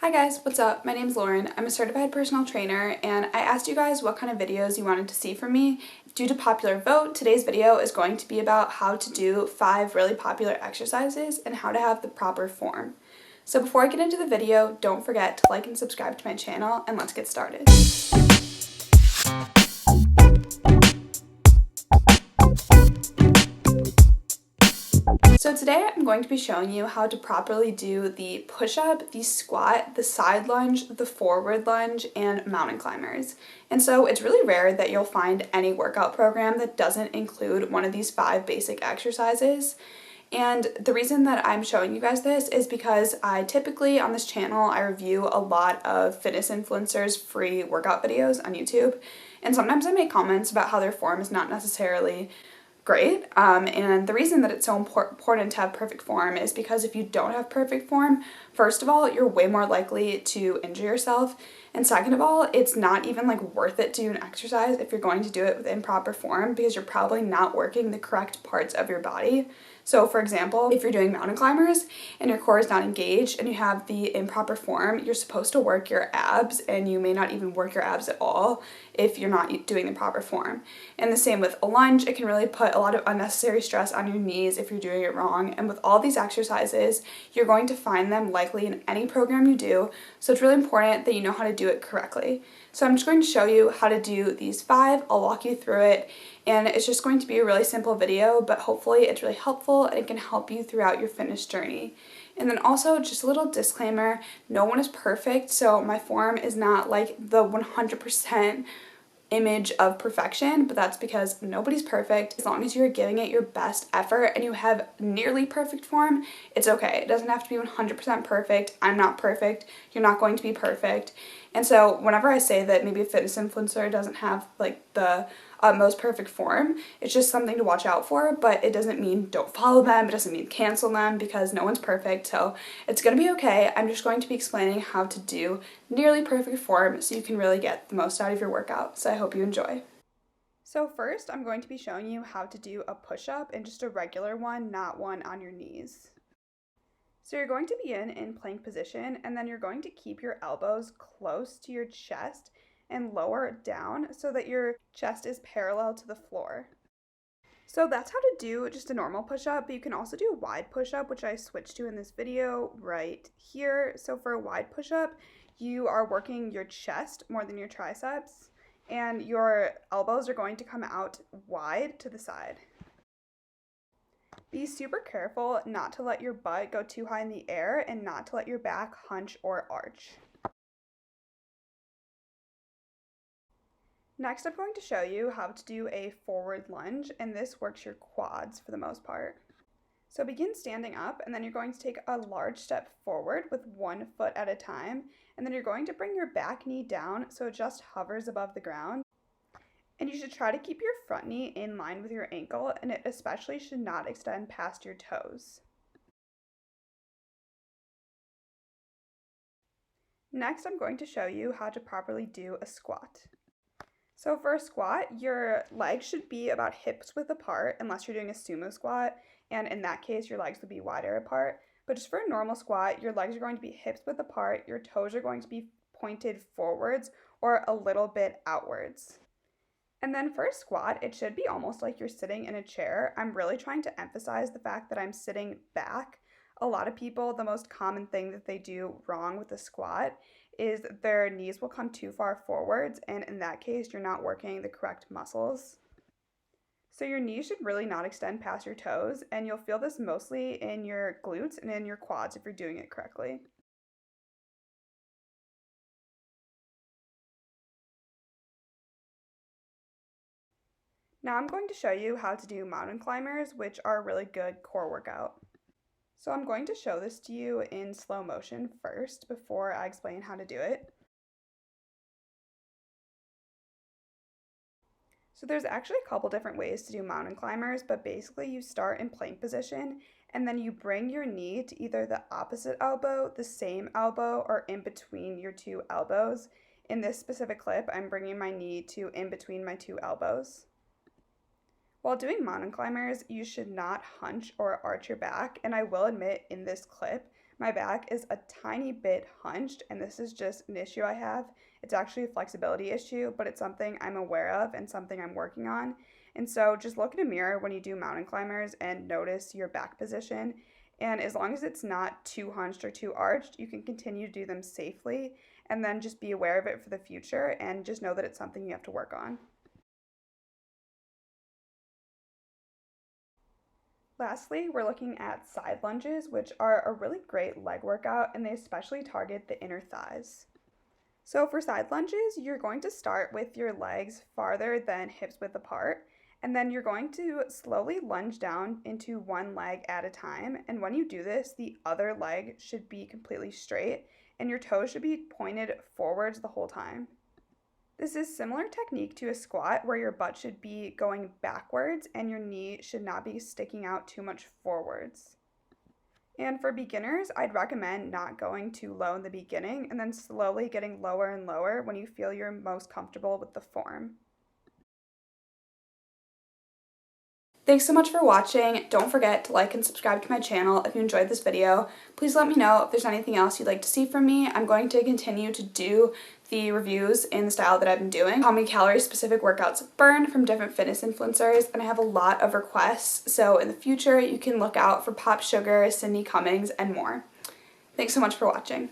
Hi guys, what's up? My name's Lauren. I'm a certified personal trainer and I asked you guys what kind of videos you wanted to see from me. Due to popular vote, today's video is going to be about how to do 5 really popular exercises and how to have the proper form. So before I get into the video, don't forget to like and subscribe to my channel and let's get started. So today I'm going to be showing you how to properly do the push-up, the squat, the side lunge, the forward lunge, and mountain climbers. And so it's really rare that you'll find any workout program that doesn't include one of these 5 basic exercises. And the reason that I'm showing you guys this is because I typically on this channel, I review a lot of fitness influencers' free workout videos on YouTube. And sometimes I make comments about how their form is not necessarily great. And the reason that it's so important to have perfect form is because if you don't have perfect form, first of all, you're way more likely to injure yourself. And second of all, it's not even worth it to do an exercise if you're going to do it with improper form because you're probably not working the correct parts of your body. So for example, if you're doing mountain climbers and your core is not engaged and you have the improper form, you're supposed to work your abs and you may not even work your abs at all if you're not doing the proper form. And the same with a lunge, it can really put a lot of unnecessary stress on your knees if you're doing it wrong. And with all these exercises, you're going to find them likely in any program you do. So it's really important that you know how to do it correctly. So I'm just going to show you how to do these 5. I'll walk you through it. And it's just going to be a really simple video, but hopefully it's really helpful and it can help you throughout your fitness journey. And then also just a little disclaimer, no one is perfect, so my form is not like the 100% image of perfection, but that's because nobody's perfect. As long as you're giving it your best effort and you have nearly perfect form, it's okay. It doesn't have to be 100% perfect. I'm not perfect. You're not going to be perfect. And so whenever I say that maybe a fitness influencer doesn't have the most perfect form, it's just something to watch out for, but it doesn't mean don't follow them. It doesn't mean cancel them because no one's perfect. So it's going to be okay. I'm just going to be explaining how to do nearly perfect form so you can really get the most out of your workout. So I hope you enjoy. So first, I'm going to be showing you how to do a push-up and just a regular one, not one on your knees. So you're going to be in plank position, and then you're going to keep your elbows close to your chest and lower down so that your chest is parallel to the floor. So that's how to do just a normal push-up, but you can also do a wide push-up, which I switched to in this video right here. So for a wide push-up, you are working your chest more than your triceps, and your elbows are going to come out wide to the side. Be super careful not to let your butt go too high in the air and not to let your back hunch or arch. Next, I'm going to show you how to do a forward lunge, and this works your quads for the most part. So begin standing up, and then you're going to take a large step forward with 1 foot at a time, and then you're going to bring your back knee down so it just hovers above the ground. And you should try to keep your front knee in line with your ankle, and it especially should not extend past your toes. Next, I'm going to show you how to properly do a squat. So for a squat, your legs should be about hips width apart unless you're doing a sumo squat, and in that case, your legs would be wider apart. But just for a normal squat, your legs are going to be hips width apart, your toes are going to be pointed forwards or a little bit outwards. And then for a squat, it should be almost like you're sitting in a chair. I'm really trying to emphasize the fact that I'm sitting back. A lot of people, the most common thing that they do wrong with the squat is their knees will come too far forwards, and in that case, you're not working the correct muscles. So your knees should really not extend past your toes, and you'll feel this mostly in your glutes and in your quads if you're doing it correctly. Now I'm going to show you how to do mountain climbers, which are a really good core workout. So I'm going to show this to you in slow motion first before I explain how to do it. So there's actually a couple different ways to do mountain climbers, but basically you start in plank position and then you bring your knee to either the opposite elbow, the same elbow, or in between your 2 elbows. In this specific clip, I'm bringing my knee to in between my 2 elbows. While doing mountain climbers, you should not hunch or arch your back, and I will admit in this clip, my back is a tiny bit hunched, and this is just an issue I have. It's actually a flexibility issue, but it's something I'm aware of and something I'm working on. And so just look in a mirror when you do mountain climbers and notice your back position. And as long as it's not too hunched or too arched, you can continue to do them safely, and then just be aware of it for the future and just know that it's something you have to work on. Lastly, we're looking at side lunges, which are a really great leg workout, and they especially target the inner thighs. So for side lunges, you're going to start with your legs farther than hips width apart, and then you're going to slowly lunge down into one leg at a time. And when you do this, the other leg should be completely straight, and your toes should be pointed forwards the whole time. This is similar technique to a squat where your butt should be going backwards and your knee should not be sticking out too much forwards. And for beginners, I'd recommend not going too low in the beginning and then slowly getting lower and lower when you feel you're most comfortable with the form. Thanks so much for watching. Don't forget to like and subscribe to my channel if you enjoyed this video. Please let me know if there's anything else you'd like to see from me. I'm going to continue to do the reviews in the style that I've been doing, how many calories specific workouts burn from different fitness influencers, and I have a lot of requests, so in the future you can look out for Pop Sugar, Sydney Cummings, and more. Thanks so much for watching.